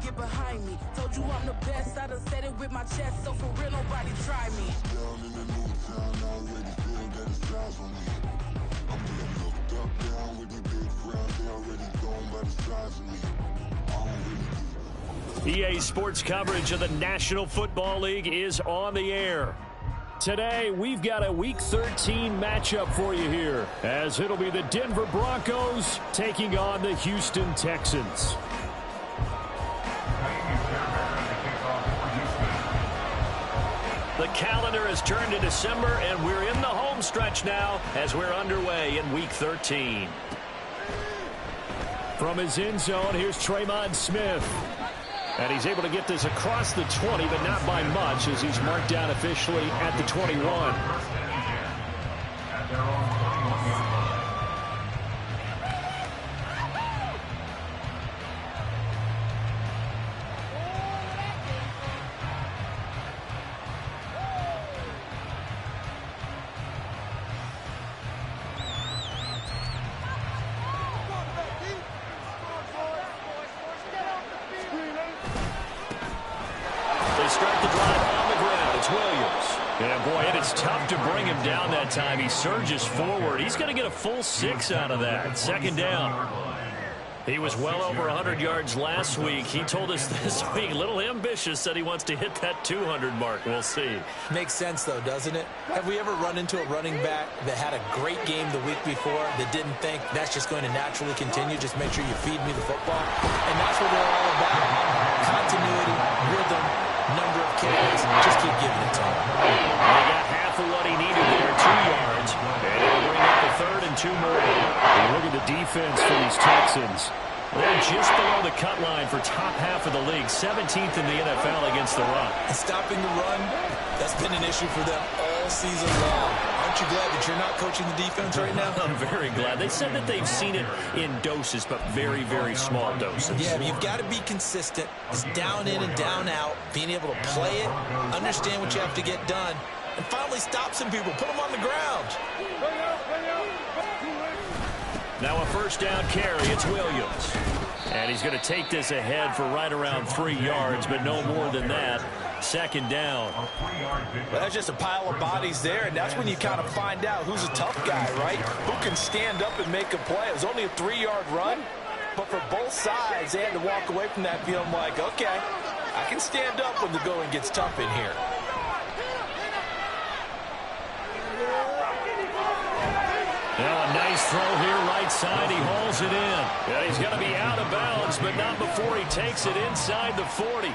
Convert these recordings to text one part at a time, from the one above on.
get behind me. Told you I'm the best, I done said it with my chest, so for real, nobody try me. Down in the new town, I already feel that it's eyes on me. I'm being looked up, down with the big crowd, they already gone by the size of me. EA Sports coverage of the National Football League is on the air. Today, we've got a Week 13 matchup for you here, as it'll be the Denver Broncos taking on the Houston Texans. The calendar has turned to December, and we're in the home stretch now as we're underway in Week 13. From his end zone, here's Tremon Smith. And he's able to get this across the 20, but not by much, as he's marked down officially at the 21. Tough to bring him down that time. He surges forward. He's going to get a full 6 out of that. Second down. He was well over 100 yards last week. He told us this week, a little ambitious, said he wants to hit that 200 mark. We'll see. Makes sense, though, doesn't it? Have we ever run into a running back that had a great game the week before that didn't think that's just going to naturally continue? Just make sure you feed me the football. And that's what they're all about. Continuity, rhythm, number of carries. Just keep giving it to him. He got half of what he needed there, 2 yards. And he'll bring up the 3rd and 2 more. And look at the defense for these Texans. They're just below the cut line for top half of the league, 17th in the NFL against the run. And stopping the run, that's been an issue for them all season long. Aren't you glad that you're not coaching the defense right now? I'm very glad. They said that they've seen it in doses, but very, very small doses. Yeah, but you've got to be consistent. It's down in and down out, being able to play it, understand what you have to get done, and finally stop some people, put them on the ground. Now a first down carry, it's Williams. And he's going to take this ahead for right around 3 yards, but no more than that. Second down. Well, that's just a pile of bodies there, and that's when you kind of find out who's a tough guy, right? Who can stand up and make a play. It was only a 3-yard run, but for both sides, they had to walk away from that feeling like, okay, I can stand up when the going gets tough in here. Now a nice throw here, right side. He hauls it in. And he's going to be out of bounds, but not before he takes it inside the 40.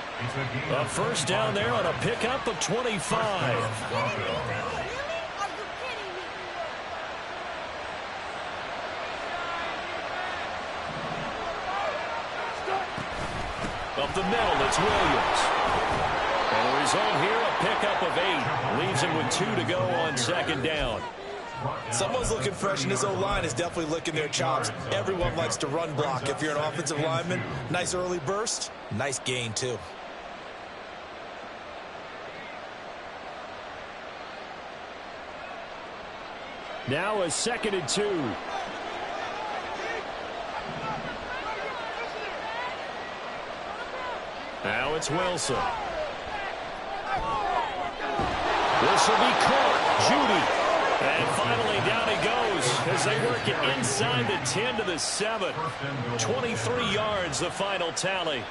A first down there on a pickup of 25. Up the middle, it's Williams. And the result here, a pickup of 8. Leaves him with 2 to go on second down. Someone's looking fresh, and this O-line is definitely licking their chops. Everyone likes to run block. If you're an offensive lineman, nice early burst, nice gain, too. Now a 2nd and 2. Now it's Wilson. This will be caught. Judy. And finally, down he goes as they work it inside the 10 to the 7. 23 yards, the final tally.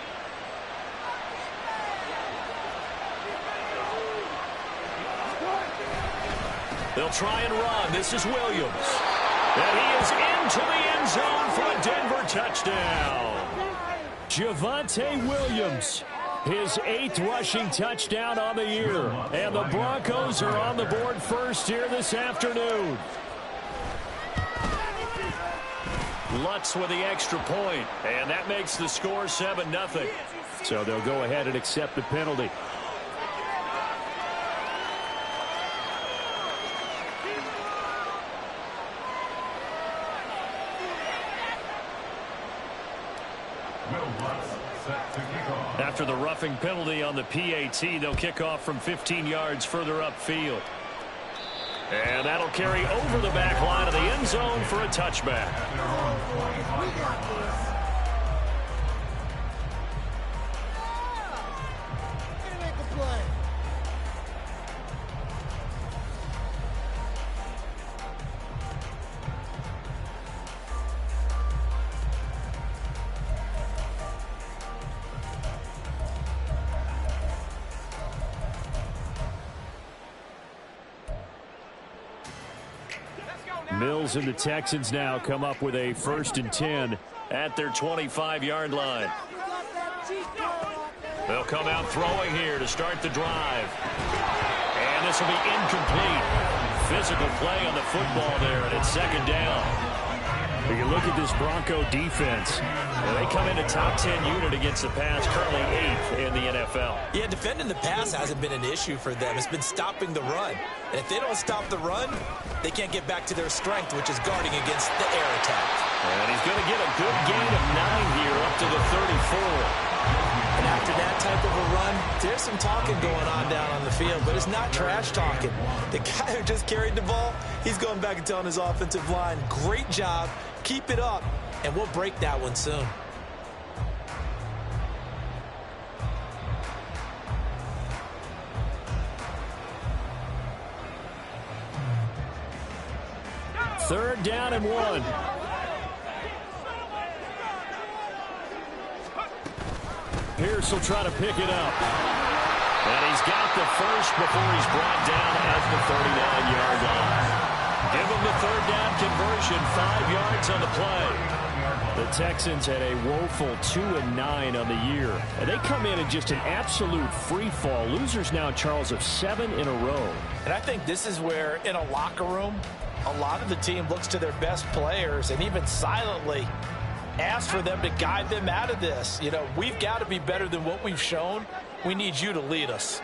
They'll try and run. This is Williams. And he is into the end zone for a Denver touchdown. Javonte Williams. His 8th rushing touchdown on the year. And the Broncos are on the board first here this afternoon. Lutz with the extra point. And that makes the score 7-0. So they'll go ahead and accept the penalty. After the roughing penalty on the PAT, they'll kick off from 15 yards further upfield. And that'll carry over the back line of the end zone for a touchback. Mills and the Texans now come up with a 1st and 10 at their 25-yard line. They'll come out throwing here to start the drive. And this will be incomplete. Physical play on the football there, and it's 2nd down. If you look at this Bronco defense, they come in a top 10 unit against the pass, currently 8th in the NFL. Yeah, defending the pass hasn't been an issue for them. It's been stopping the run. And if they don't stop the run, they can't get back to their strength, which is guarding against the air attack. And he's going to get a good gain of 9 here up to the 34. And after that type of a run, there's some talking going on down on the field, but it's not trash talking. The guy who just carried the ball, he's going back and telling his offensive line, great job, keep it up, and we'll break that one soon. Third down and 1. Pierce will try to pick it up. And he's got the first before he's brought down at the 39-yard line. Give him the 3rd down conversion, 5 yards on the play. The Texans had a woeful 2-9 on the year. And they come in just an absolute free fall. Losers now, Charles, of 7 in a row. And I think this is where, in a locker room, a lot of the team looks to their best players and even silently ask for them to guide them out of this. You know, we've got to be better than what we've shown. We need you to lead us.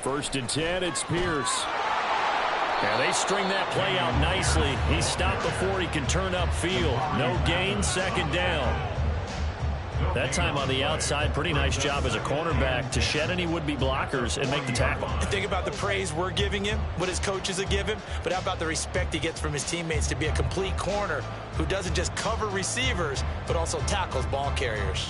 First and 10, it's Pierce. And they string that play out nicely. He's stopped before he can turn upfield. No gain, 2nd down. That time on the outside, pretty nice job as a cornerback to shed any would-be blockers and make the tackle. Think about the praise we're giving him, what his coaches have given him, but how about the respect he gets from his teammates to be a complete corner who doesn't just cover receivers, but also tackles ball carriers.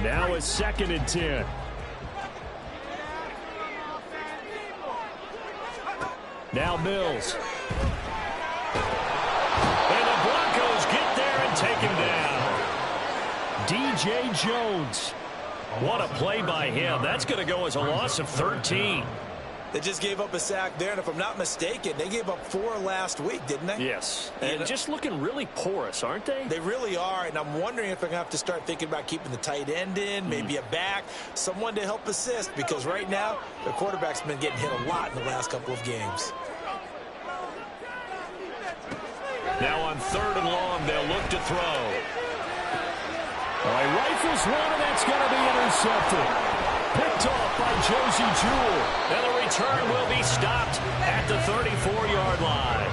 Now it's 2nd and 10. Now Mills. And the Broncos get there and take him down. DJ Jones. What a play by him. That's going to go as a loss of 13. They just gave up a sack there, and if I'm not mistaken, they gave up 4 last week, didn't they? Yes, and just looking really porous, aren't they? They really are, and I'm wondering if they're going to have to start thinking about keeping the tight end in, maybe a back, someone to help assist, because right now, the quarterback's been getting hit a lot in the last couple of games. Now on 3rd and long, they'll look to throw. Well, he rifles one, and that's going to be intercepted. Picked off by Josie Jewell. And the return will be stopped at the 34-yard line.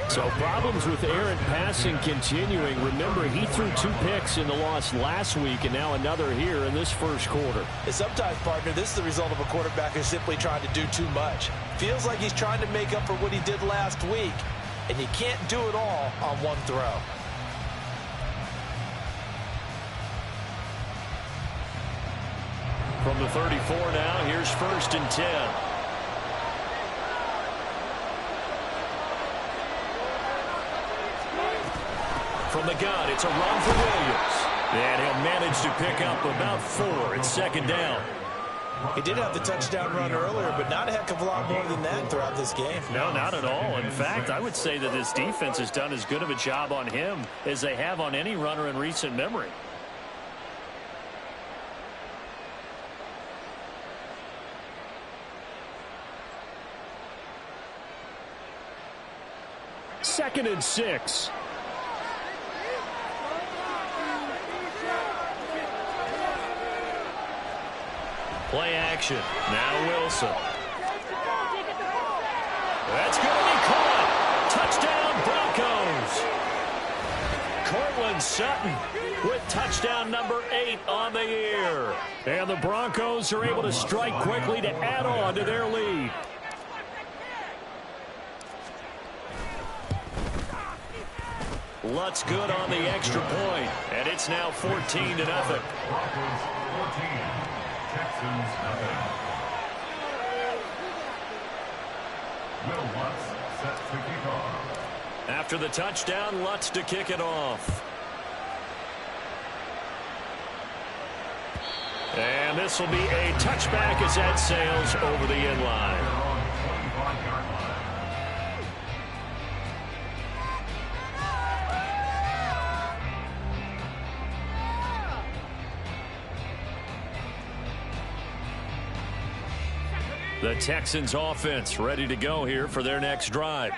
So problems with errant passing continuing. Remember, he threw 2 picks in the loss last week, and now another here in this first quarter. And sometimes, partner, this is the result of a quarterback who's simply trying to do too much. Feels like he's trying to make up for what he did last week, and you can't do it all on one throw. From the 34 now, here's 1st and 10. From the gun, it's a run for Williams. And he'll manage to pick up about 4. It's 2nd down. He did have the touchdown run earlier, but not a heck of a lot more than that throughout this game. No, not at all. In fact, I would say that this defense has done as good of a job on him as they have on any runner in recent memory. Second and 6. Play action. Now Wilson. That's going to be caught. Touchdown, Broncos. Cortland Sutton with touchdown number 8 on the year. And the Broncos are able to strike quickly to add on to their lead. Lutz good on the extra point, and it's now 14-0. Texans nothing. Will Lutz set to kick off. After the touchdown, Lutz to kick it off. And this will be a touchback as that sails over the end line. The Texans offense ready to go here for their next drive.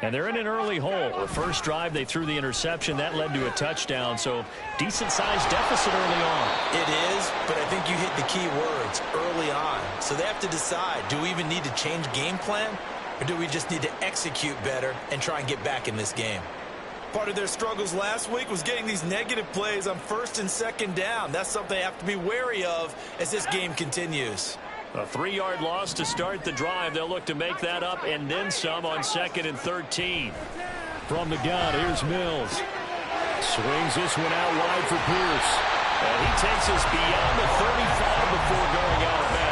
And they're in an early hole. The first drive, they threw the interception. That led to a touchdown, so decent-sized deficit early on. It is, but I think you hit the key words, early on. So they have to decide, do we even need to change game plan, or do we just need to execute better and try and get back in this game? Part of their struggles last week was getting these negative plays on first and second down. That's something they have to be wary of as this game continues. A 3-yard loss to start the drive. They'll look to make that up and then some on 2nd and 13. From the gun, here's Mills. Swings this one out wide for Pierce. And he takes us beyond the 35 before going out of bounds.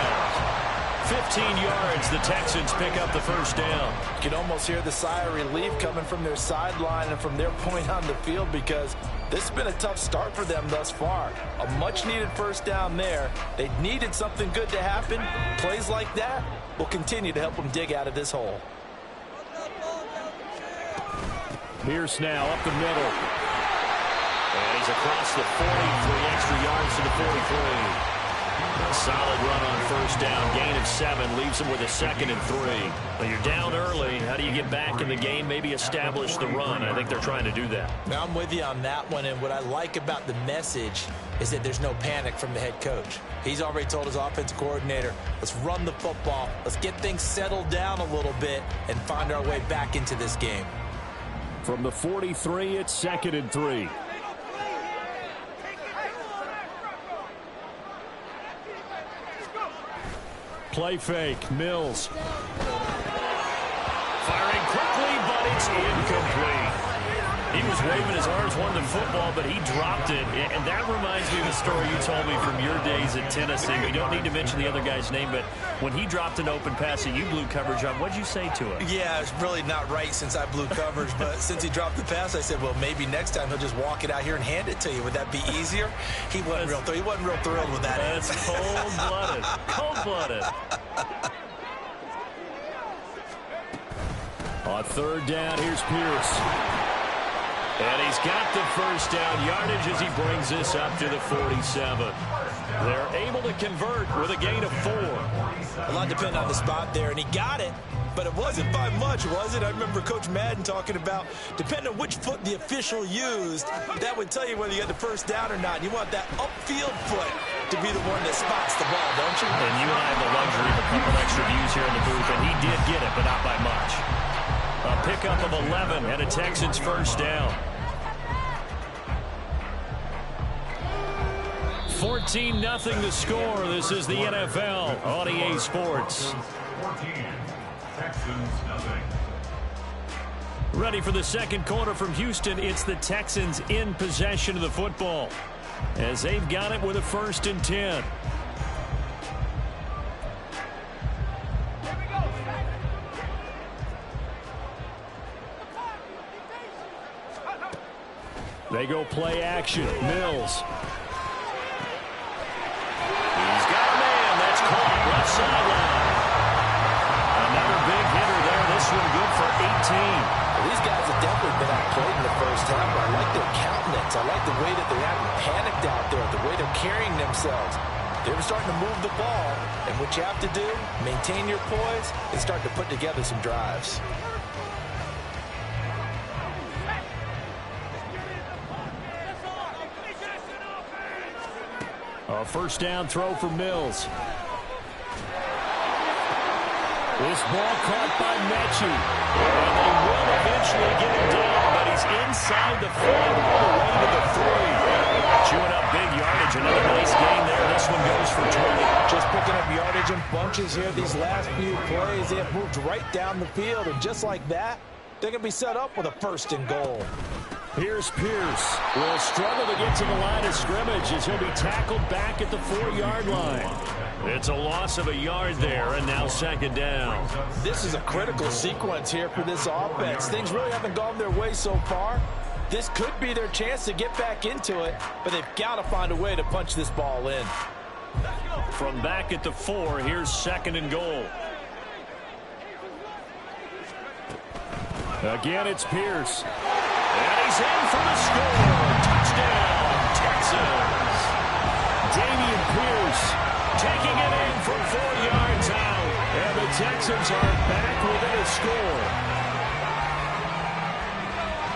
15 yards, the Texans pick up the first down. You can almost hear the sigh of relief coming from their sideline and from their point on the field, because this has been a tough start for them thus far. A much-needed first down there. They needed something good to happen. Plays like that will continue to help them dig out of this hole. Pierce now up the middle. And he's across the 40, 3 extra yards to the 43. A solid run on first down. Gain of 7 leaves them with a 2nd and 3. Well, you're down early. How do you get back in the game? Maybe establish the run. I think they're trying to do that. Now, I'm with you on that one, and what I like about the message is that there's no panic from the head coach. He's already told his offensive coordinator, let's run the football. Let's get things settled down a little bit and find our way back into this game. From the 43, it's 2nd and 3. Play fake, Mills. Firing quickly, but it's incomplete. He was waving his arms, wanting the football, but he dropped it. And that reminds me of a story you told me from your days at Tennessee. We don't need to mention the other guy's name, but when he dropped an open pass that you blew coverage on, what'd you say to him? Yeah, it's really not right since I blew coverage, but since he dropped the pass, I said, well, maybe next time he'll just walk it out here and hand it to you. Would that be easier? He wasn't real thrilled with that. That's cold-blooded. Cold-blooded. On 3rd down, here's Pierce. And he's got the first down yardage as he brings this up to the 47. They're able to convert with a gain of 4. A lot depended on the spot there, and he got it, but it wasn't by much, was it? I remember Coach Madden talking about, depending on which foot the official used, that would tell you whether you got the first down or not. You want that upfield foot to be the one that spots the ball, don't you? And you and I have the luxury of a couple extra views here in the booth, and he did get it, but not by much. A pickup of 11 and a Texans first down. 14-0 the score. This is the NFL on EA Sports. 14, Texans nothing. Ready for the second quarter from Houston. It's the Texans in possession of the football as they've got it with a 1st and 10. They go play action. Mills. He's got a man. That's caught. Left sideline. Another big hitter there. This one good for 18. Well, these guys have definitely been outplayed in the first half, but I like their countenance. I like the way that they haven't panicked out there, the way they're carrying themselves. They're starting to move the ball, and what you have to do, maintain your poise and start to put together some drives. A first down throw for Mills. This ball caught by Mechie. And they will eventually get him down, but he's inside the 5 all the way to the 3. Chewing up big yardage. Another nice gain there. This one goes for 20. Just picking up yardage in bunches here these last few plays. They have moved right down the field, and just like that, they're going to be set up with a 1st and goal. Here's Pierce. Will struggle to get to the line of scrimmage as he'll be tackled back at the 4-yard line. It's a loss of a yard there, and now second down. This is a critical sequence here for this offense. Things really haven't gone their way so far. This could be their chance to get back into it, but they've got to find a way to punch this ball in. From back at the 4, here's second and goal. Again, it's Pierce. And he's in for the score. Touchdown, Texans. Dameon Pierce taking it in from 4 yards out. And the Texans are back within a score.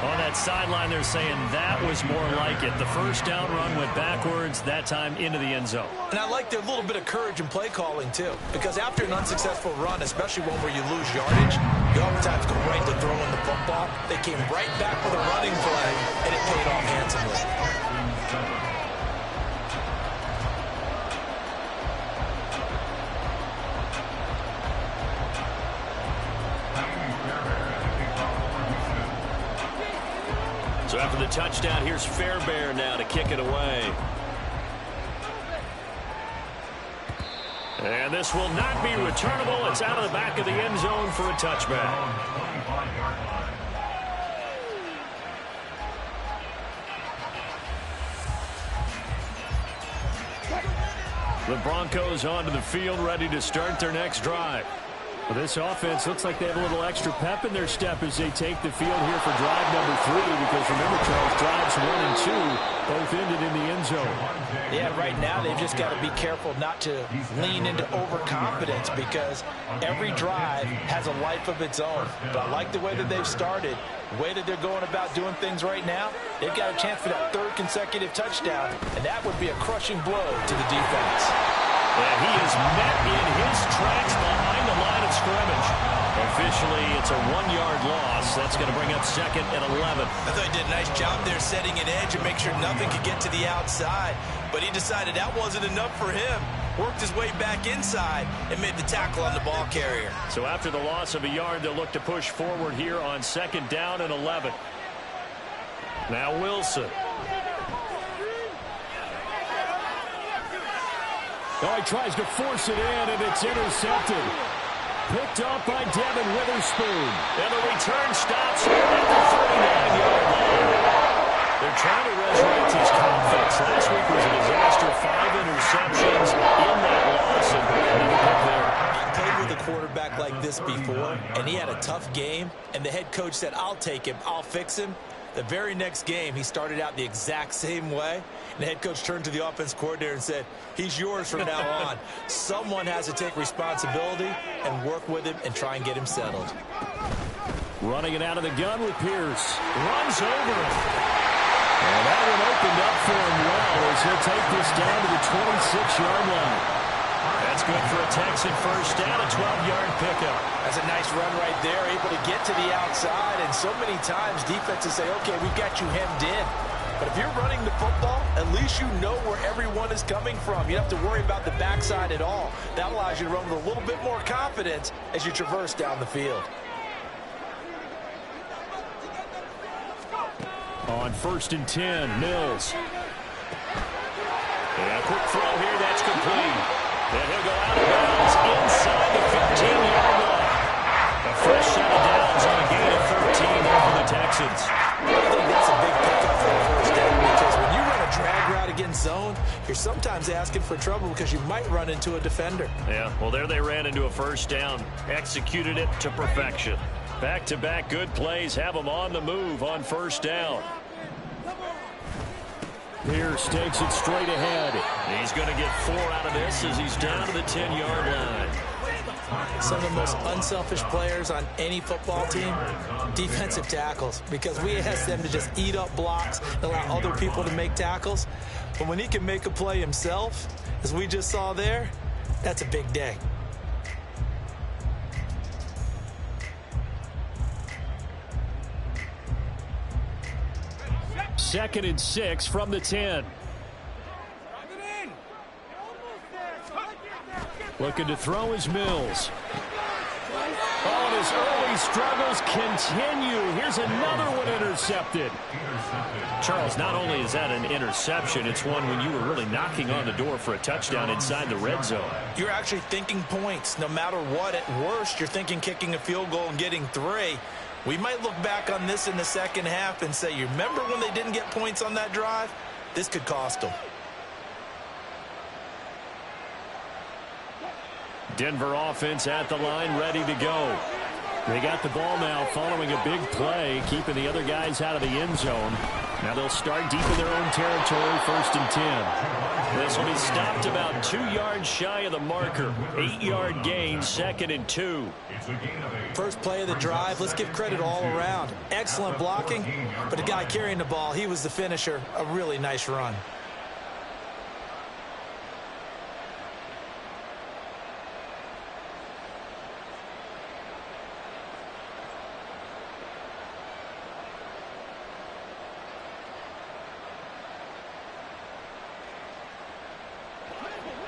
On that sideline, they're saying that was more like it. The first down run went backwards, that time into the end zone. And I like their little bit of courage in play calling, too. Because after an unsuccessful run, especially one where you lose yardage, you oftentimes go right to throwing the football. They came right back with a running play, and it paid off handsomely. So after the touchdown, here's Fairbairn now to kick it away. And this will not be returnable. It's out of the back of the end zone for a touchback. The Broncos onto the field, ready to start their next drive. Well, this offense looks like they have a little extra pep in their step as they take the field here for drive number 3, because remember, Charles, drives 1 and 2 both ended in the end zone. Yeah, right now they've just got to be careful not to lean into overconfidence, because every drive has a life of its own. But I like the way that they've started, the way that they're going about doing things right now. They've got a chance for that 3rd consecutive touchdown, and that would be a crushing blow to the defense. And he is met in his tracks behind the line of scrimmage. Officially, it's a 1-yard loss. That's going to bring up second and 11. I thought he did a nice job there setting an edge and make sure nothing could get to the outside. But he decided that wasn't enough for him. Worked his way back inside and made the tackle on the ball carrier. So after the loss of a yard, they'll look to push forward here on second down and 11. Now Wilson. Oh, he tries to force it in, and it's intercepted. Picked up by Devin Witherspoon. And the return stops at the 39-yard line. They're trying to resurrect his confidence. Last week was a disaster. 5 interceptions in that loss, and another pick there. I played with a quarterback like this before, and he had a tough game, and the head coach said, I'll take him, I'll fix him. The very next game, he started out the exact same way. And the head coach turned to the offense coordinator and said, he's yours from now on. Someone has to take responsibility and work with him and try and get him settled. Running it out of the gun with Pierce. Runs over it. And that one opened up for him well as he'll take this down to the 26-yard line. That's good for a Texan first down, a 12-yard pickup. That's a nice run right there, able to get to the outside. And so many times defenses say, okay, we've got you hemmed in. But if you're running the football, at least you know where everyone is coming from. You don't have to worry about the backside at all. That allows you to run with a little bit more confidence as you traverse down the field. On 1st and 10, Mills. And a quick throw here, that's complete. And he'll go out of bounds inside the 15-yard line. A fresh set of downs on a gain of 13 here for the Texans. I think that's a big pickup for a first down, because when you run a drag route against zone, you're sometimes asking for trouble because you might run into a defender. Yeah, well, there they ran into a first down. Executed it to perfection. Back-to-back good plays have them on the move on first down. Pierce takes it straight ahead. He's going to get 4 out of this as he's down to the 10-yard line. Some of the most unselfish players on any football team, defensive tackles, because we ask them to just eat up blocks and allow other people to make tackles. But when he can make a play himself, as we just saw there, that's a big day. Second and 6 from the 10. Looking to throw is Mills. Oh, and his early struggles continue. Here's another one intercepted. Charles, not only is that an interception, it's one when you were really knocking on the door for a touchdown inside the red zone. You're actually thinking points. No matter what, at worst, you're thinking kicking a field goal and getting 3. We might look back on this in the second half and say, you remember when they didn't get points on that drive? This could cost them. Denver offense at the line, ready to go. They got the ball now following a big play, keeping the other guys out of the end zone. Now they'll start deep in their own territory, 1st and 10. This will be stopped about 2 yards shy of the marker. 8-yard gain, 2nd and 2. First play of the drive, let's give credit all around. Excellent blocking, but the guy carrying the ball, he was the finisher. A really nice run.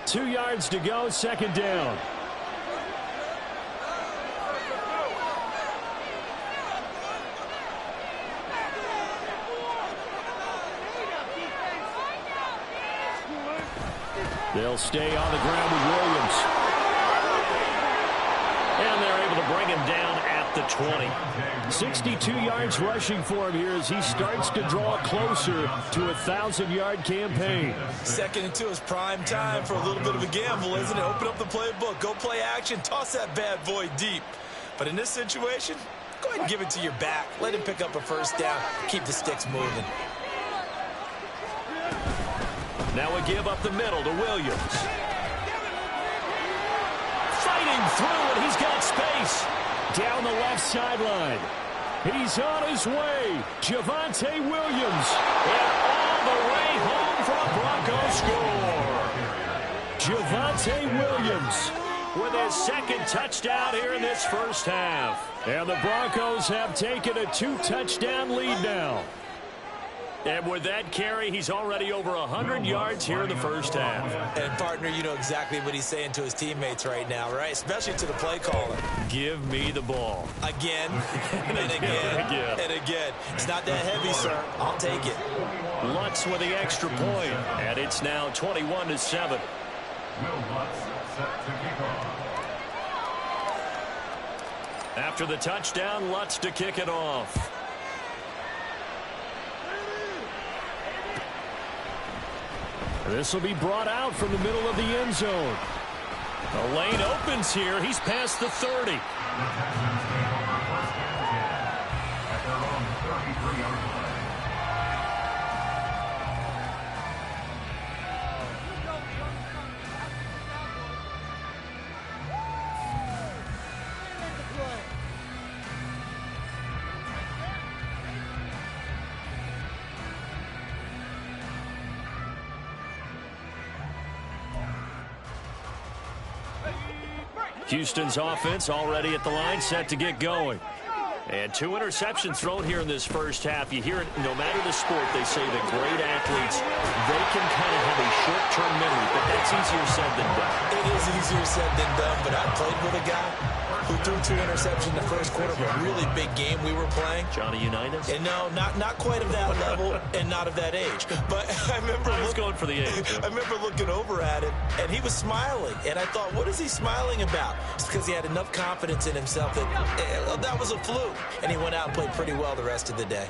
Two yards to go, 2nd down. They'll stay on the ground with Williams. And they're able to bring him down at the 20. 62 yards rushing for him here as he starts to draw closer to a 1,000-yard campaign. 2nd and 2 is prime time for a little bit of a gamble, isn't it? Open up the playbook, go play action, toss that bad boy deep. But in this situation, go ahead and give it to your back. Let him pick up a 1st down, keep the sticks moving. Now a give up the middle to Williams. Fighting through it, he's got space. Down the left sideline. He's on his way. Javonte Williams. And all the way home for a Broncos score. Javonte Williams with his 2nd touchdown here in this first half. And the Broncos have taken a 2-touchdown lead now. And with that carry, he's already over 100 yards here in the first half. And, partner, you know exactly what he's saying to his teammates right now, right? Especially to the play caller. Give me the ball. Again, and again, and again. It's not that heavy, sir. I'll take it. Lutz with the extra point, and it's now 21-7. Will Lutz set to kick off. After the touchdown, Lutz to kick it off. This will be brought out from the middle of the end zone. The lane opens here. He's past the 30. The Texans take over 1st and 10 at their own 33-yard line. Houston's offense already at the line, set to get going. And 2 interceptions thrown here in this first half. You hear it, no matter the sport, they say that great athletes, they can kind of have a short-term memory, but that's easier said than done. It is easier said than done, but I played with a guy who threw 2 interceptions in the first quarter of a really big game we were playing. Johnny Unitas? And no, not quite of that level and not of that age. But I remember I was going for the age. I remember looking over at him, and he was smiling. And I thought, what is he smiling about? It's because he had enough confidence in himself that that was a fluke. And he went out and played pretty well the rest of the day.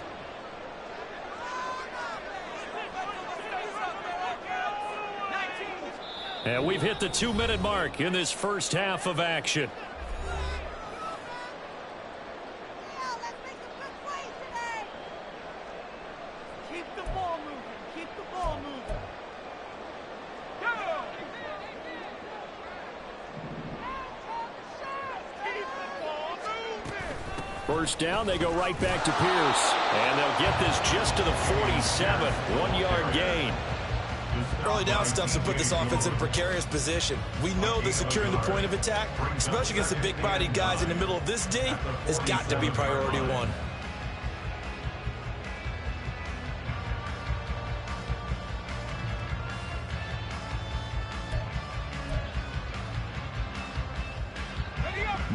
And we've hit the 2-minute mark in this first half of action. First down, they go right back to Pierce. And they'll get this just to the 47. 1-yard gain. Early down stuff to put this offense in a precarious position. We know that securing the point of attack, especially against the big-bodied guys in the middle of this D, has got to be priority 1.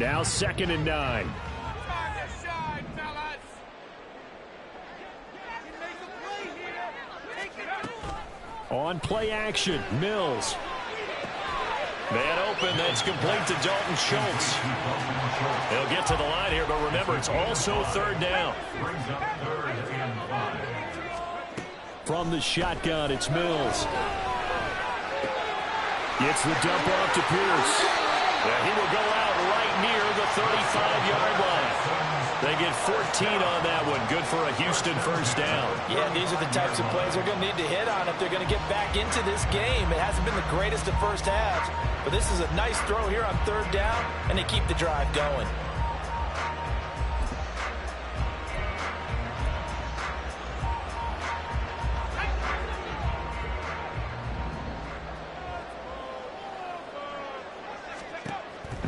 Now 2nd and 9. On play action, Mills. Man open, that's complete to Dalton Schultz. They'll get to the line here, but remember, it's also 3rd down. From the shotgun, it's Mills. Gets the dump off to Pierce. Yeah, he will go out right near the 35-yard line. They get 14 on that one. Good for a Houston 1st down. Yeah, these are the types of plays they're going to need to hit on if they're going to get back into this game. It hasn't been the greatest of first halves, but this is a nice throw here on 3rd down, and they keep the drive going.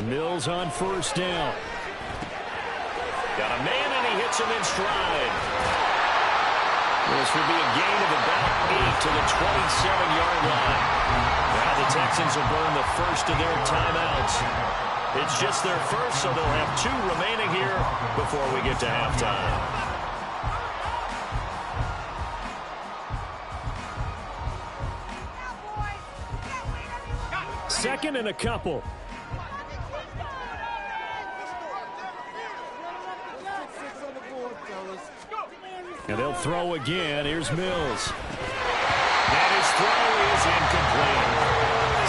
Mills on 1st down. Got a man, and he hits him in stride. This would be a gain of about 8 to the 27-yard line. Now the Texans will burn the first of their timeouts. It's just their first, so they'll have 2 remaining here before we get to halftime. Second and a couple. And they'll throw again. Here's Mills. And his throw is incomplete.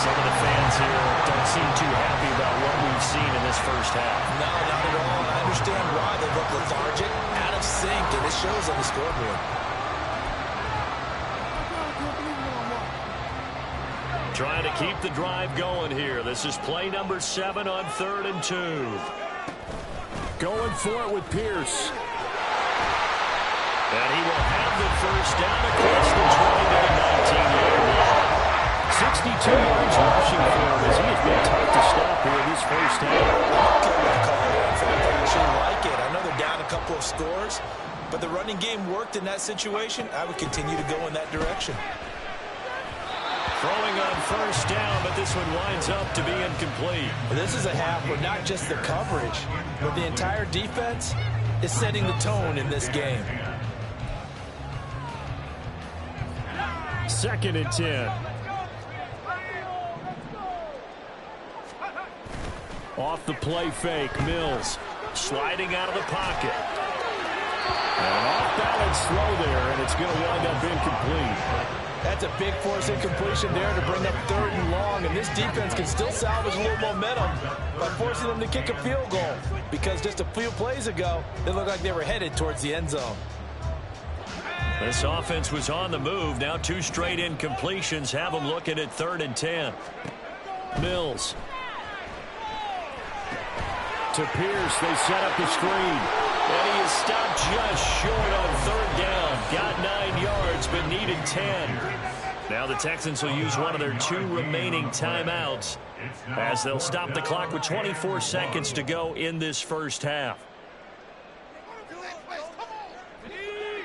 Some of the fans here don't seem too happy about what we've seen in this first half. No, not at all. I understand why they look lethargic, out of sync, and it shows on the scoreboard. Trying to keep the drive going here. This is play number 7 on 3rd and 2. Going for it with Pierce. And he will have the first down across the 20 to the 19-yard line. 62 yards rushing for him as he has been tough to stop here this first half. I actually like it. I know they're down a couple of scores, but the running game worked in that situation. I would continue to go in that direction. Throwing on 1st down, but this one winds up to be incomplete. This is a half where not just the coverage, but the entire defense is setting the tone in this game. 2nd and 10. Off the play fake, Mills sliding out of the pocket. And an off-balance throw there, and it's going to wind up incomplete. That's a big force incompletion there to bring up 3rd and long, and this defense can still salvage a little momentum by forcing them to kick a field goal, because just a few plays ago, they looked like they were headed towards the end zone. This offense was on the move. Now 2 straight incompletions have them looking at 3rd and 10. Mills. To Pierce, they set up the screen. And he is stopped just short on 3rd down. Got 9 yards, but needed 10. Now the Texans will use one of their 2 remaining timeouts as they'll stop the clock with 24 seconds to go in this first half.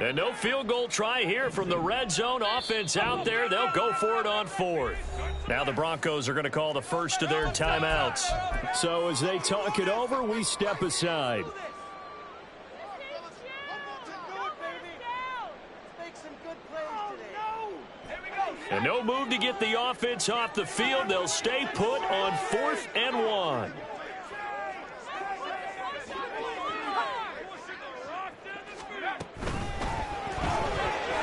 And no field goal try here from the red zone. Offense out there. They'll go for it on 4th. Now the Broncos are going to call the first of their timeouts. So as they talk it over, we step aside. And no move to get the offense off the field. They'll stay put on 4th and 1.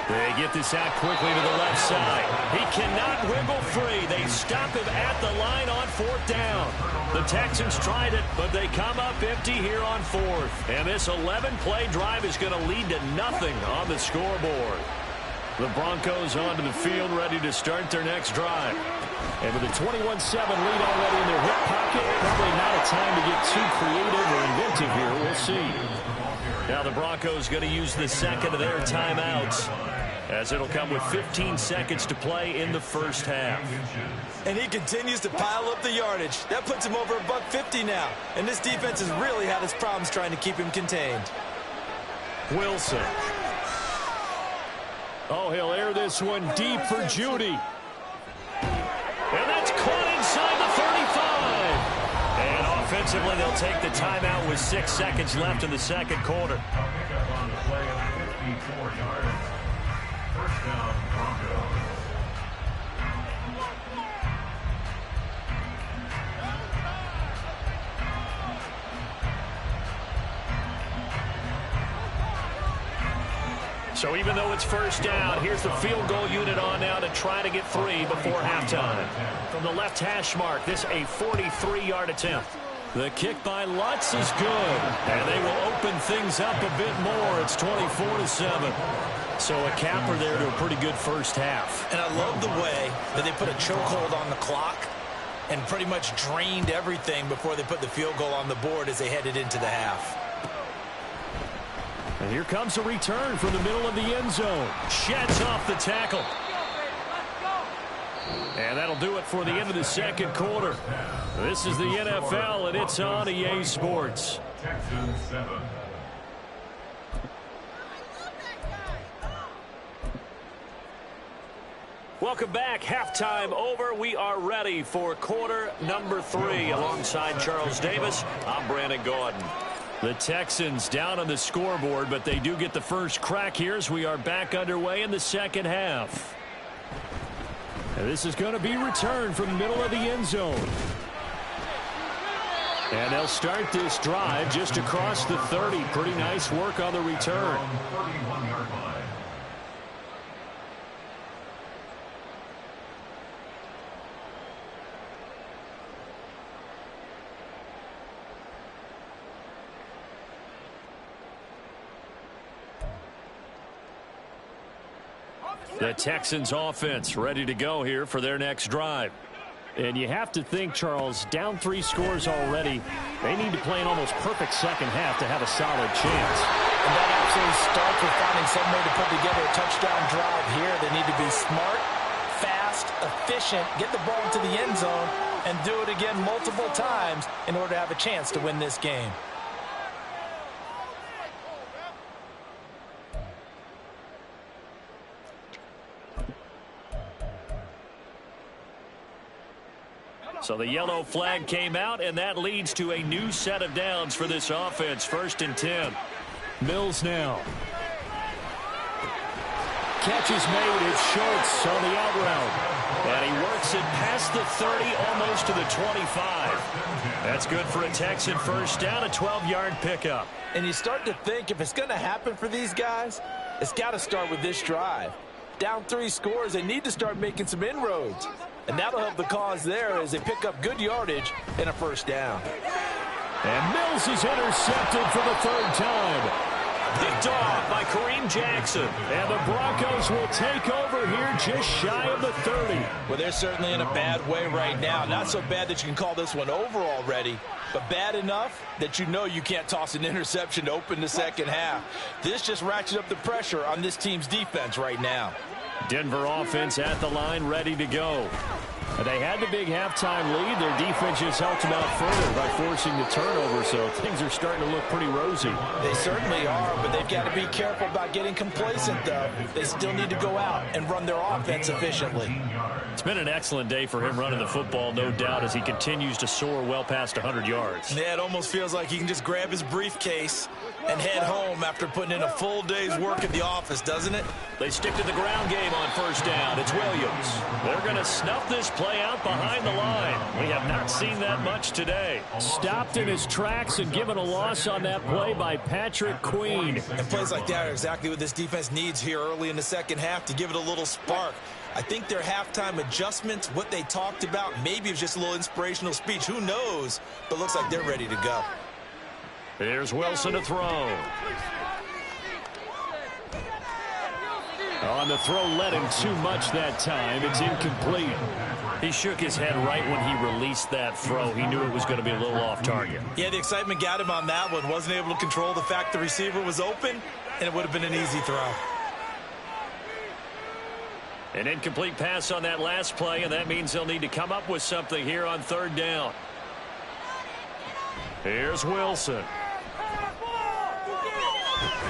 They get this out quickly to the left side. He cannot wiggle free. They stop him at the line on 4th down. The Texans tried it, but they come up empty here on 4th. And this 11-play drive is going to lead to nothing on the scoreboard. The Broncos onto the field, ready to start their next drive. And with a 21-7 lead already in their hip pocket, probably not a time to get too creative or inventive here. We'll see. Now the Broncos going to use the second of their timeouts, as it'll come with 15 seconds to play in the first half. And he continues to pile up the yardage. That puts him over $150 now. And this defense has really had its problems trying to keep him contained. Wilson. Oh, he'll air this one deep for Judy. And that's caught inside the 35. And Defensively, they'll take the timeout with 6 seconds left in the second quarter. A pickup on the play of 54 yards. First down, Broncos. So even though it's first down, here's the field goal unit on now to try to get 3 before halftime. From the left hash mark, this a 43-yard attempt. The kick by Lutz is good, and they will open things up a bit more. It's 24-7. So a capper there to a pretty good first half. And I love the way that they put a chokehold on the clock and pretty much drained everything before they put the field goal on the board as they headed into the half. And here comes a return from the middle of the end zone. Sheds off the tackle. And that'll do it for the end of the second quarter. This is the NFL, and it's on EA Sports. Texans 7. Welcome back. Halftime over. We are ready for quarter number 3. Alongside Charles Davis, I'm Brandon Gordon. The Texans down on the scoreboard, but they do get the first crack here as we are back underway in the second half. And this is going to be returned from the middle of the end zone. And they'll start this drive just across the 30. Pretty nice work on the return. 31-yard line. The Texans offense ready to go here for their next drive. And you have to think, Charles, down 3 scores already. They need to play an almost perfect second half to have a solid chance. And that absolutely starts with finding some way to put together a touchdown drive here. They need to be smart, fast, efficient, get the ball into the end zone, and do it again multiple times in order to have a chance to win this game. So the yellow flag came out, and that leads to a new set of downs for this offense. 1st and 10. Mills now. Catch is made. It's Schultz on the out route. And he works it past the 30, almost to the 25. That's good for a Texan first down, a 12-yard pickup. And you start to think if it's going to happen for these guys, it's got to start with this drive. Down 3 scores, they need to start making some inroads. And that'll help the cause there as they pick up good yardage and a first down. And Mills is intercepted for the 3rd time. Picked off by Kareem Jackson. And the Broncos will take over here just shy of the 30. Well, they're certainly in a bad way right now. Not so bad that you can call this one over already, but bad enough that you know you can't toss an interception to open the second half. This just ratchets up the pressure on this team's defense right now. Denver offense at the line, ready to go. They had the big halftime lead. Their defense just helped them out further by forcing the turnover, so things are starting to look pretty rosy. They certainly are, but they've got to be careful about getting complacent, though. They still need to go out and run their offense efficiently. It's been an excellent day for him running the football, no doubt, as he continues to soar well past 100 yards. Yeah, it almost feels like he can just grab his briefcase and head home after putting in a full day's work at the office, doesn't it? They stick to the ground game on first down. It's Williams. They're going to snuff this play out behind the line. We have not seen that much today. Stopped in his tracks and given a loss on that play by Patrick Queen. And plays like that are exactly what this defense needs here early in the second half to give it a little spark. I think their halftime adjustments, what they talked about, maybe it was just a little inspirational speech. Who knows? But looks like they're ready to go. Here's Wilson to throw. On the throw, led him too much that time. It's incomplete. He shook his head right when he released that throw. He knew it was going to be a little off target. Yeah, the excitement got him on that one. Wasn't able to control the fact the receiver was open, and it would have been an easy throw. An incomplete pass on that last play, and that means they'll need to come up with something here on 3rd down. Here's Wilson.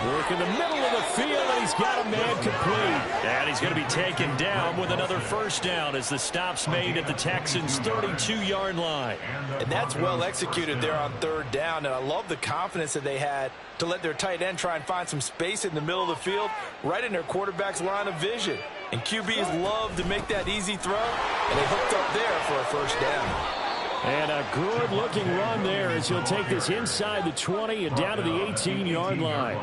Work in the middle of the field, and he's got a man complete. And he's going to be taken down with another first down as the stop's made at the Texans' 32-yard line. And that's well executed there on third down, and I love the confidence that they had to let their tight end try and find some space in the middle of the field, right in their quarterback's line of vision. And QBs love to make that easy throw, and they hooked up there for a first down. And a good-looking run there as he'll take this inside the 20 and down to the 18-yard line.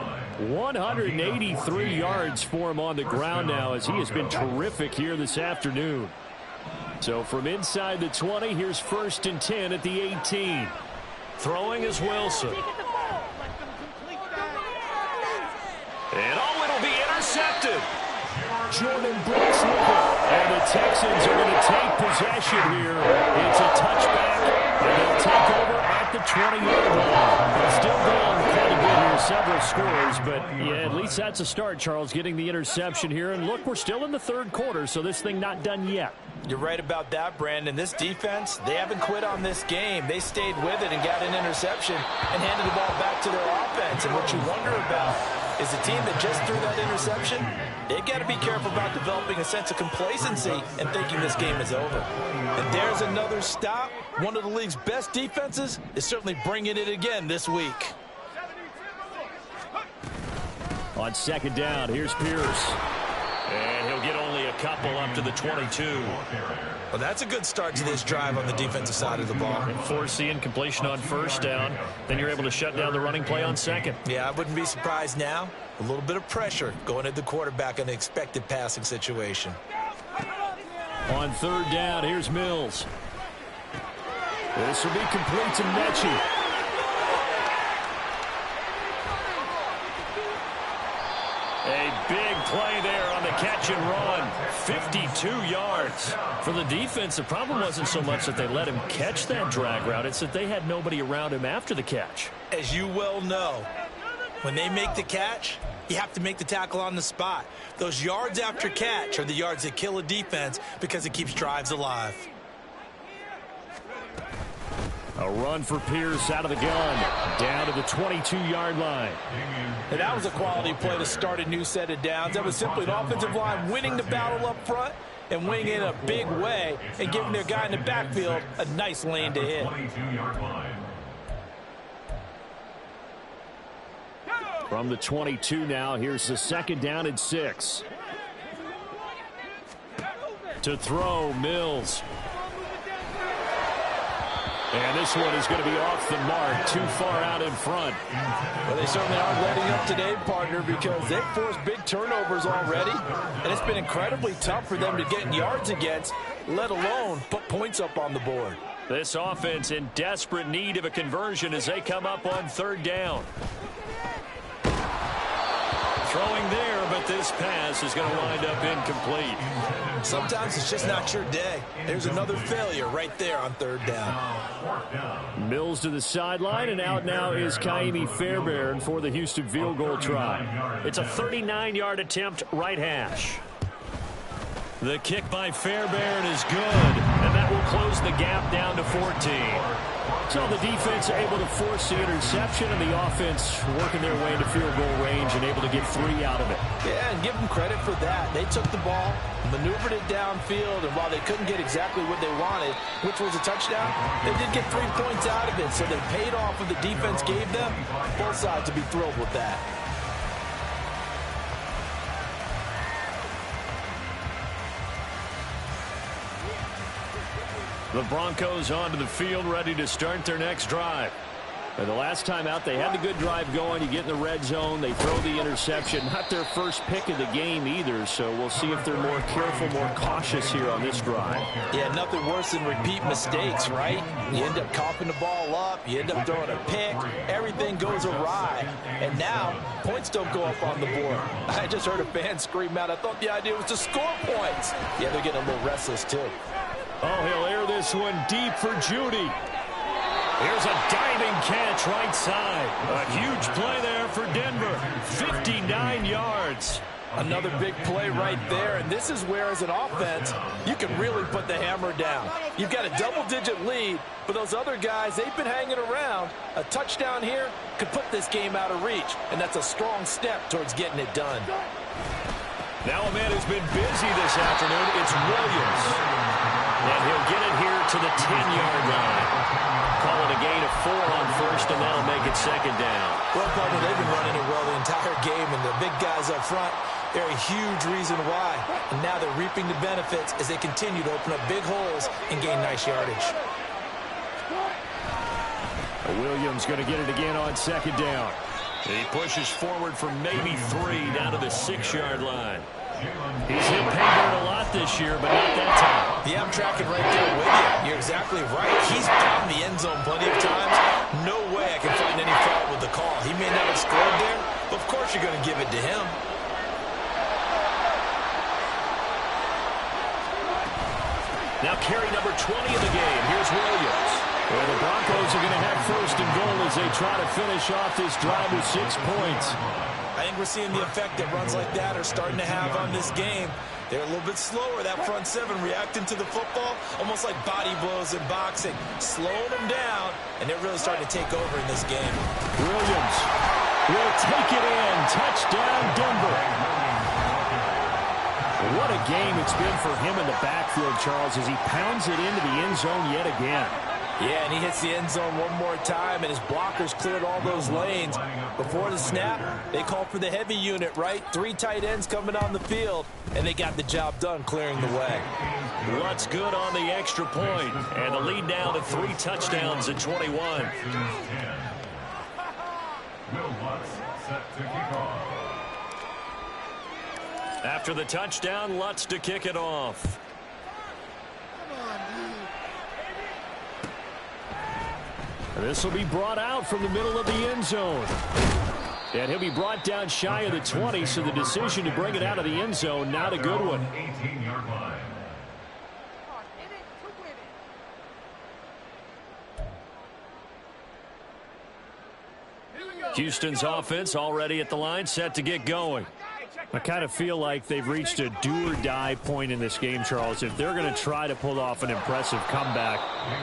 183 yards for him on the ground now as he has been terrific here this afternoon. So from inside the 20, here's 1st and 10 at the 18. Throwing is Wilson. And it'll be intercepted. Jordan Brooks with it. And the Texans are going to take possession here. It's a touchback, and they'll take over at the 20-yard line. They're still down quite a bit here, several scores, but yeah, at least that's a start, Charles, getting the interception here. And look, we're still in the third quarter, so this thing not done yet. You're right about that, Brandon. This defense, they haven't quit on this game. They stayed with it and got an interception and handed the ball back to their offense. And what you wonder about is the team that just threw that interception, they've got to be careful about developing a sense of complacency and thinking this game is over. And there's another stop. One of the league's best defenses is certainly bringing it again this week. On second down, here's Pierce. And he'll get only a couple up to the 22. Well, that's a good start to this drive on the defensive side of the ball. And force the incompletion on first down. Then you're able to shut down the running play on second. Yeah, I wouldn't be surprised now. A little bit of pressure going at the quarterback in the expected passing situation. On third down, here's Mills. This will be complete to Mechie. A big play there on the catch and run. 52 yards. For the defense, the problem wasn't so much that they let him catch that drag route. It's that they had nobody around him after the catch. As you well know, when they make the catch, you have to make the tackle on the spot. Those yards after catch are the yards that kill a defense because it keeps drives alive. A run for Pierce out of the gun. Down to the 22-yard line. And that was a quality play to start a new set of downs. That was simply an offensive line winning the battle up front and winning in a big way and giving their guy in the backfield a nice lane to hit. From the 22 now, here's the second down and 6. To throw, Mills. And this one is going to be off the mark, too far out in front. Well, they certainly aren't letting up today, partner, because they've forced big turnovers already, and it's been incredibly tough for them to get yards against, let alone put points up on the board. This offense in desperate need of a conversion as they come up on third down. Throwing there, but this pass is going to wind up incomplete. Sometimes it's just not your day. There's another failure right there on third down. Mills to the sideline, and out now is Kaimi Fairbairn for the Houston field goal try. It's a 39-yard attempt, right hash. The kick by Fairbairn is good, and that will close the gap down to 14. So the defense able to force the interception, and the offense working their way into field goal range and able to get 3 out of it. Yeah, and give them credit for that. They took the ball, maneuvered it downfield, and while they couldn't get exactly what they wanted, which was a touchdown, they did get 3 points out of it. So they paid off what the defense gave them. Both sides to be thrilled with that. The Broncos onto the field, ready to start their next drive. And the last time out, they had the good drive going. You get in the red zone, they throw the interception. Not their first pick of the game either, so we'll see if they're more careful, more cautious here on this drive. Yeah, nothing worse than repeat mistakes, right? You end up coughing the ball up, you end up throwing a pick, everything goes awry. And now, points don't go up on the board. I just heard a fan scream out, I thought the idea was to score points. Yeah, they're getting a little restless too. Oh, he'll air this one deep for Judy. Here's a diving catch right side. A huge play there for Denver. 59 yards. Another big play right there, and this is where, as an offense, you can really put the hammer down. You've got a double-digit lead, but those other guys, they've been hanging around. A touchdown here could put this game out of reach, and that's a strong step towards getting it done. Now a man who's been busy this afternoon, it's Williams. And he'll get it here to the 10-yard line. Call it a gain of 4 on first, and that'll make it second down. Well, partner, they've been running it well the entire game, and the big guys up front, they're a huge reason why. And now they're reaping the benefits as they continue to open up big holes and gain nice yardage. Williams going to get it again on second down. He pushes forward for maybe 3 down to the 6-yard line. He's hit paydirt a lot this year, but not that time. Yeah, I'm tracking right there with you. You're exactly right. He's found the end zone plenty of times. No way I can find any fault with the call. He may not have scored there, but of course you're going to give it to him. Now carry number 20 in the game. Here's Williams. Well, the Broncos are going to have first and goal as they try to finish off this drive with 6 points. I think we're seeing the effect that runs like that are starting to have on this game. They're a little bit slower, that front 7, reacting to the football, almost like body blows in boxing, slowing them down, and they're really starting to take over in this game. Williams will take it in. Touchdown, Denver. What a game it's been for him in the backfield, Charles, as he pounds it into the end zone yet again. Yeah, and he hits the end zone one more time, and his blockers cleared all those lanes. Before the snap, they called for the heavy unit, right? 3 tight ends coming on the field, and they got the job done clearing the way. Lutz good on the extra point, and the lead down to 3 touchdowns at 21. Will Lutz set to kick off. After the touchdown, Lutz to kick it off. This will be brought out from the middle of the end zone. And he'll be brought down shy of the 20, so the decision to bring it out of the end zone, not a good one. 18-yard line. Houston's offense already at the line, set to get going. I kind of feel like they've reached a do-or-die point in this game, Charles. If they're going to try to pull off an impressive comeback,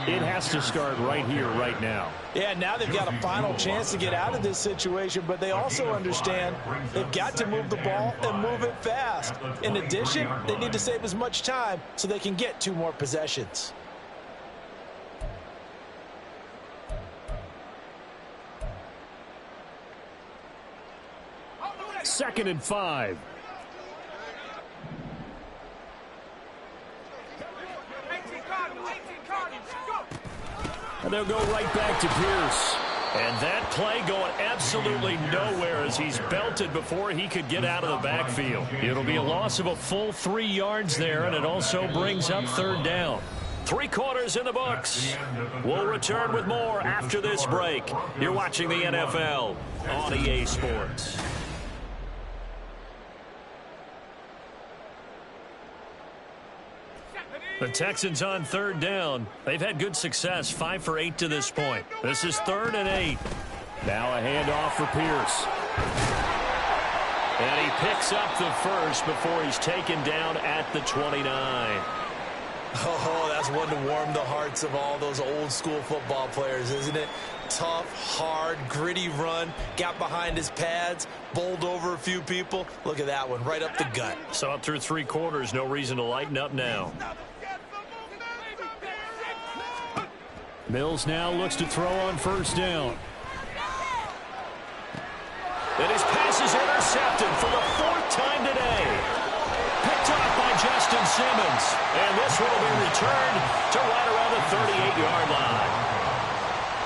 it has to start right here, right now. Yeah, now they've got a final chance to get out of this situation, but they also understand they've got to move the ball and move it fast. In addition, they need to save as much time so they can get 2 more possessions. Second and 5. And they'll go right back to Pierce. And that play going absolutely nowhere as he's belted before he could get out of the backfield. It'll be a loss of a full 3 yards there, and it also brings up third down. 3 quarters in the books. We'll return with more after this break. You're watching the NFL on EA Sports. The Texans on third down. They've had good success, 5 for 8 to this point. This is 3rd and 8. Now a handoff for Pierce. And he picks up the first before he's taken down at the 29. Oh, that's one to warm the hearts of all those old school football players, isn't it? Tough, hard, gritty run, got behind his pads, bowled over a few people. Look at that one, right up the gut. So up through 3 quarters, no reason to lighten up now. Mills now looks to throw on first down. And his pass is intercepted for the 4th time today. Picked off by Justin Simmons. And this will be returned to right around the 38-yard line.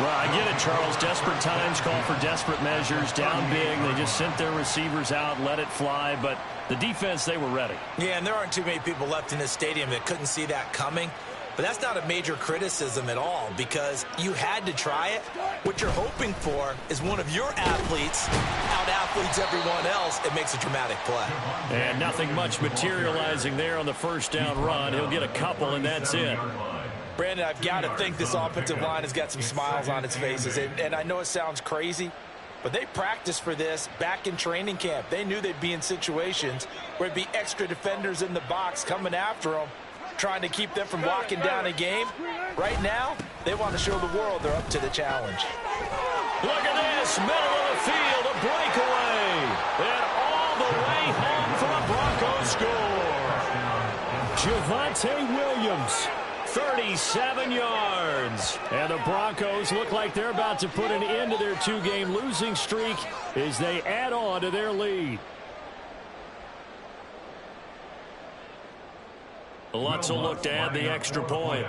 Well, I get it, Charles. Desperate times call for desperate measures. Down big. They just sent their receivers out, let it fly. But the defense, they were ready. Yeah, and there aren't too many people left in this stadium that couldn't see that coming. But that's not a major criticism at all because you had to try it. What you're hoping for is one of your athletes out-athletes everyone else. It makes a dramatic play. And nothing much materializing there on the first down run. He'll get a couple, and that's it. Brandon, I've got to think this offensive line has got some smiles on its faces. And I know it sounds crazy, But they practiced for this back in training camp. They knew they'd be in situations where there'd be extra defenders in the box coming after them, trying to keep them from locking down a game. Right now, they want to show the world they're up to the challenge. Look at this, middle of the field, a breakaway. And all the way home for a Broncos score. Javonte Williams, 37 yards. And the Broncos look like they're about to put an end to their two-game losing streak as they add on to their lead. Lutz will look to add the extra point.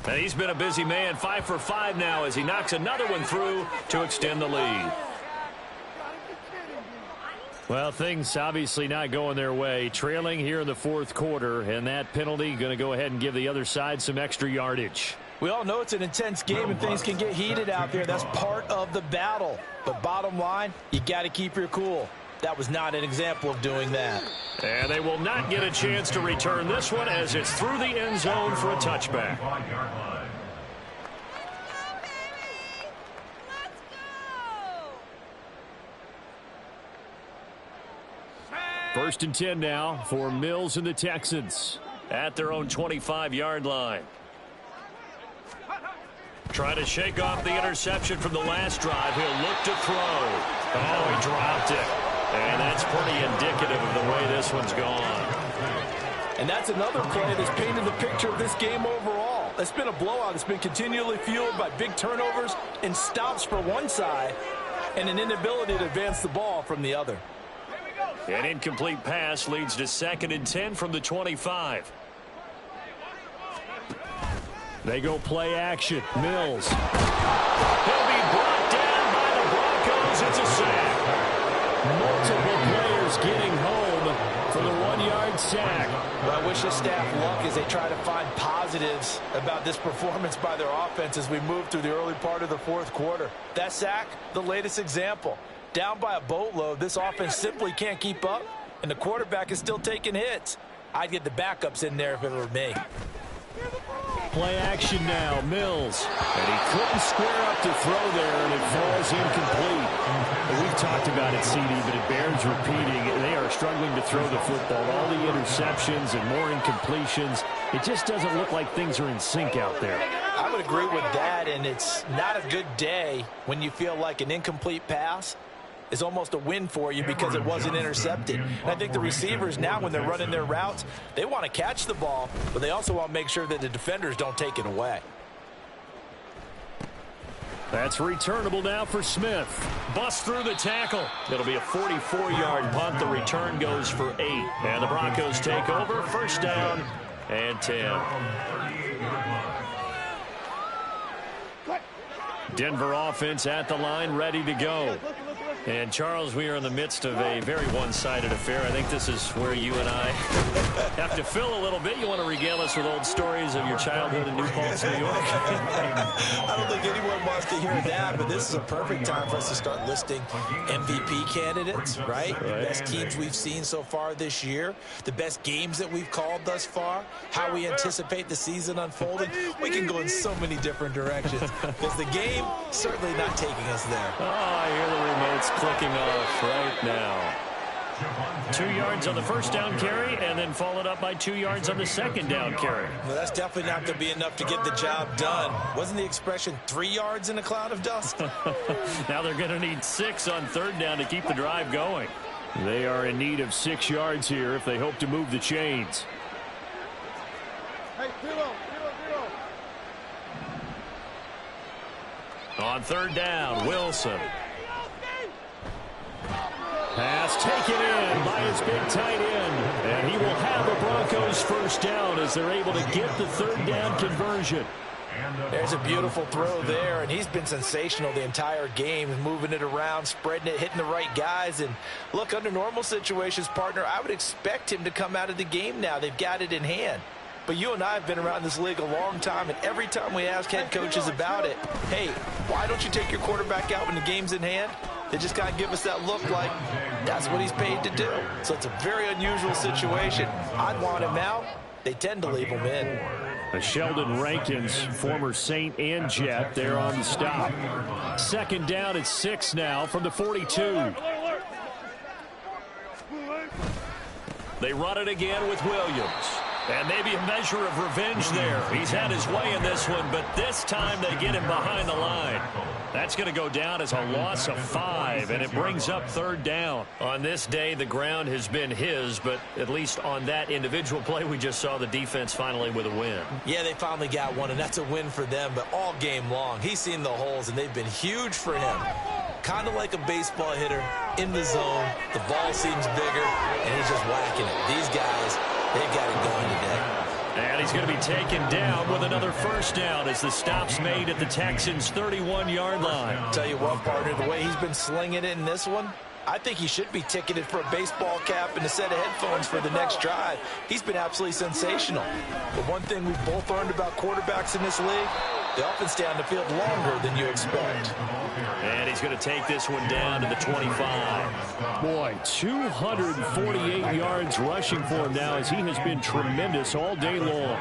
And he's been a busy man, 5 for 5 now as he knocks another one through to extend the lead. Well, things obviously not going their way. Trailing here in the fourth quarter, and that penalty going to go ahead and give the other side some extra yardage. We all know it's an intense game and things can get heated out there. That's part of the battle. But bottom line, you got to keep your cool. That was not an example of doing that. And they will not get a chance to return this one as it's through the end zone for a touchback. First and 10 now for Mills and the Texans at their own 25-yard line. Trying to shake off the interception from the last drive. He'll look to throw. Oh, he dropped it. And that's pretty indicative of the way this one's gone. And that's another play that's painted the picture of this game overall. It's been a blowout. It's been continually fueled by big turnovers and stops for one side and an inability to advance the ball from the other. An incomplete pass leads to 2nd and 10 from the 25. They go play action. Mills. He'll be brought down by the Broncos. It's a sack. Multiple players getting home for the 1-yard sack. Well, I wish the staff luck as they try to find positives about this performance by their offense as we move through the early part of the fourth quarter. That sack, the latest example. Down by a boatload, this offense simply can't keep up, and the quarterback is still taking hits. I'd get the backups in there if it were me. Play action now, Mills. And he couldn't square up to throw there, and it falls incomplete. We've talked about it, CD, but it bears repeating. They are struggling to throw the football. All the interceptions and more incompletions. It just doesn't look like things are in sync out there. I would agree with that, and it's not a good day when you feel like an incomplete pass is almost a win for you because it wasn't intercepted. And I think the receivers now, when they're running their routes, they want to catch the ball, but they also want to make sure that the defenders don't take it away. That's returnable now for Smith. Bust through the tackle. It'll be a 44-yard punt. The return goes for 8. And the Broncos take over. First down and 10. Denver offense at the line, ready to go. And, Charles, we are in the midst of a very one-sided affair. I think this is where you and I have to fill a little bit. You want to regale us with old stories of your childhood in New Paltz, New York? I don't think anyone wants to hear that, but this is a perfect time for us to start listing MVP candidates, right? The best teams we've seen so far this year, the best games that we've called thus far, how we anticipate the season unfolding. We can go in so many different directions because the game certainly not taking us there. Oh, I hear the remotes clicking off right now. 2 yards on the first down carry, and then followed up by 2 yards on the second down carry. Well, that's definitely not going to be enough to get the job done. Wasn't the expression 3 yards in a cloud of dust? Now they're going to need 6 on third down to keep the drive going. They are in need of 6 yards here if they hope to move the chains. Hey, zero. On third down, Wilson. Pass taken in by his big tight end. And he will have the Broncos first down as they're able to get the third down conversion. There's a beautiful throw there, and he's been sensational the entire game, moving it around, spreading it, hitting the right guys. And look, under normal situations, partner, I would expect him to come out of the game now. They've got it in hand. But you and I have been around this league a long time, and every time we ask head coaches about it, hey, why don't you take your quarterback out when the game's in hand? They just kind of give us that look like that's what he's paid to do. So it's a very unusual situation. I'd want him out, they tend to leave them in. Sheldon Rankins, former Saint and Jet, there on the stop. Second down at 6 now from the 42. They run it again with Williams. And maybe a measure of revenge there. He's had his way in this one, but this time they get him behind the line. That's going to go down as a loss of 5, and it brings up third down. On this day, the ground has been his, but at least on that individual play, we just saw the defense finally with a win. Yeah, they finally got one, and that's a win for them, but all game long, he's seen the holes, and they've been huge for him. Kind of like a baseball hitter in the zone. The ball seems bigger, and he's just whacking it. These guys, they've got it going today. And he's going to be taken down with another first down as the stop's made at the Texans' 31-yard line. Tell you what, partner, the way he's been slinging it in this one, I think he should be ticketed for a baseball cap and a set of headphones for the next drive. He's been absolutely sensational. But one thing we've both learned about quarterbacks in this league, they often stay on the field longer than you expect. And he's going to take this one down to the 25. Boy, 248 yards rushing for him now as he has been tremendous all day long.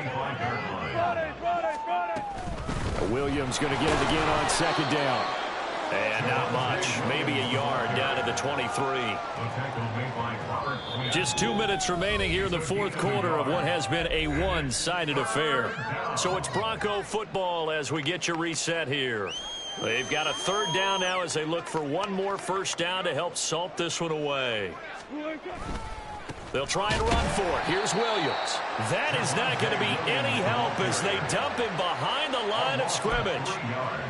Williams going to get it again on second down. And not much, maybe a yard down to the 23. Just 2 minutes remaining here in the fourth quarter of what has been a one-sided affair. So it's Bronco football as we get you reset here. They've got a third down now as they look for one more first down to help salt this one away. They'll try and run for it. Here's Williams. That is not going to be any help as they dump him behind the line of scrimmage.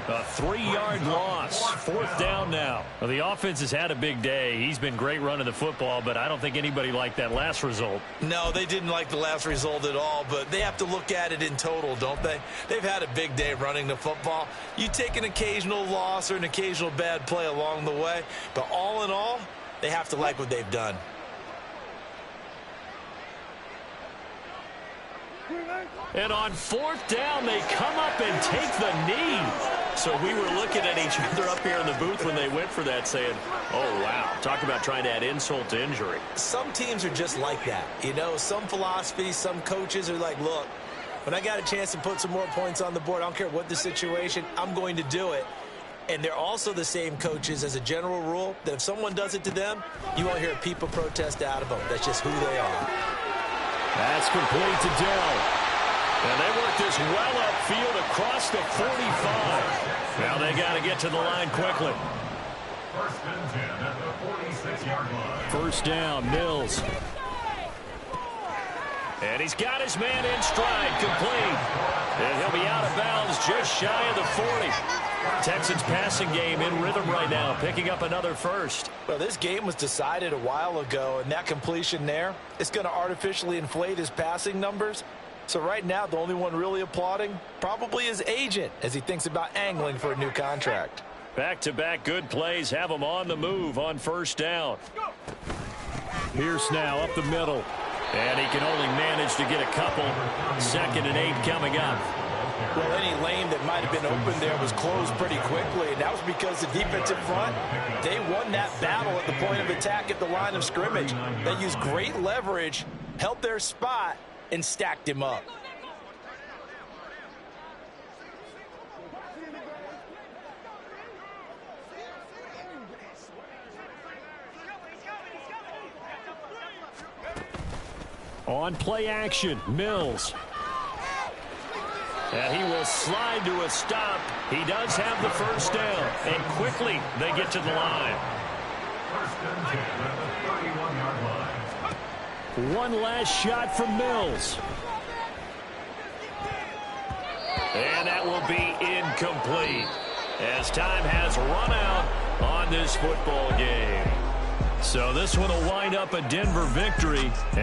A 3-yard loss. Fourth down now. Well, the offense has had a big day. He's been great running the football, but I don't think anybody liked that last result. No, they didn't like the last result at all, but they have to look at it in total, don't they? They've had a big day running the football. You take an occasional loss or an occasional bad play along the way, but all in all, they have to like what they've done. And on fourth down, they come up and take the knee. So we were looking at each other up here in the booth when they went for that saying, oh, wow, talk about trying to add insult to injury. Some teams are just like that. You know, some philosophies, some coaches are like, look, when I got a chance to put some more points on the board, I don't care what the situation, I'm going to do it. And they're also the same coaches as a general rule that if someone does it to them, you won't hear a people protest out of them. That's just who they are. That's complete to Dell. And they work this well upfield across the 45. Now they got to get to the line quickly. First and 10 at the 46-yard line. First down, Mills. And he's got his man in stride, complete. And he'll be out of bounds just shy of the 40. Texans passing game in rhythm right now, picking up another first. Well, this game was decided a while ago, and that completion there, it's going to artificially inflate his passing numbers. So right now, the only one really applauding probably his agent as he thinks about angling for a new contract. Back-to-back good plays have him on the move on first down. Pierce now up the middle. And he can only manage to get a couple. 2nd and 8 coming up. Well, any lane that might have been open there was closed pretty quickly, and that was because the defensive front, they won that battle at the point of attack at the line of scrimmage. They used great leverage, held their spot, and stacked him up. On play action, Mills. And he will slide to a stop. He does have the first down. And quickly, they get to the line. First and 10 at the 31-yard line. One last shot from Mills. And that will be incomplete as time has run out on this football game. So this one will wind up a Denver victory.